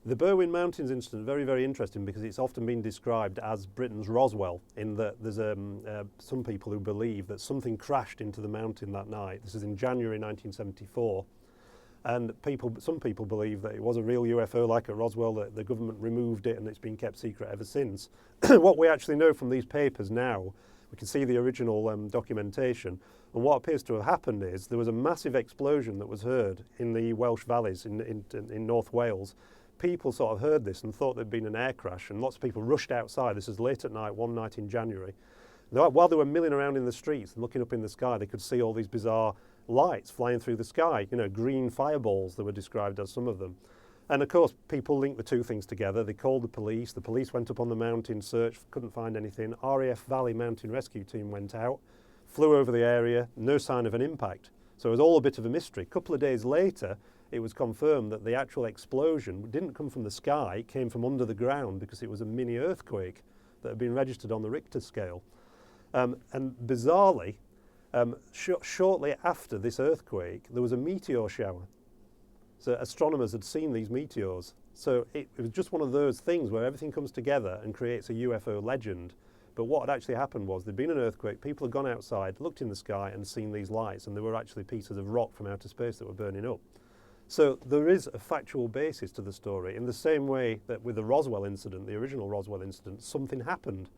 The Berwyn Mountains incident is very, very interesting because it's often been described as Britain's Roswell, in that there's some people who believe that something crashed into the mountain that night. This is in January 1974. And some people believe that it was a real UFO like at Roswell, that the government removed it and it's been kept secret ever since. What we actually know from these papers now, we can see the original documentation, and what appears to have happened is there was a massive explosion that was heard in the Welsh valleys in North Wales. People sort of heard this and thought there'd been an air crash, and lots of people rushed outside. This is late at night, one night in January. While they were milling around in the streets and looking up in the sky, they could see all these bizarre lights flying through the sky, green fireballs, they were described as, some of them. And of course, people linked the two things together. They called the police went up on the mountain, searched, couldn't find anything. RAF Valley Mountain Rescue Team went out, flew over the area, no sign of an impact. So it was all a bit of a mystery. A couple of days later, it was confirmed that the actual explosion didn't come from the sky, it came from under the ground because it was a mini earthquake that had been registered on the Richter scale. And bizarrely, shortly after this earthquake, there was a meteor shower. So astronomers had seen these meteors. So it was just one of those things where everything comes together and creates a UFO legend. But what had actually happened was there'd been an earthquake, people had gone outside, looked in the sky and seen these lights, and there were actually pieces of rock from outer space that were burning up. So there is a factual basis to the story, in the same way that with the Roswell incident, the original Roswell incident, something happened.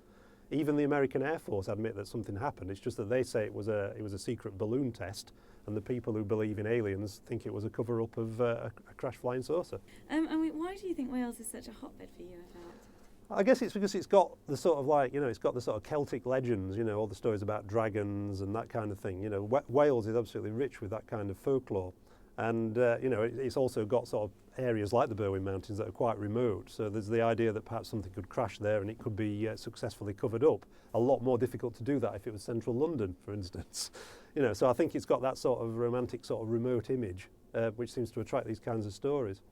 Even the American Air Force admit that something happened. It's just that they say it was a secret balloon test, and the people who believe in aliens think it was a cover-up of a crash flying saucer. Why do you think Wales is such a hotbed for UFO activity? I guess it's because it's got the sort of it's got the sort of Celtic legends, all the stories about dragons and that kind of thing. Wales is absolutely rich with that kind of folklore. And it's also got sort of areas like the Berwyn Mountains that are quite remote. So there's the idea that perhaps something could crash there and it could be successfully covered up. A lot more difficult to do that if it was central London, for instance. So I think it's got that sort of romantic, sort of remote image, which seems to attract these kinds of stories.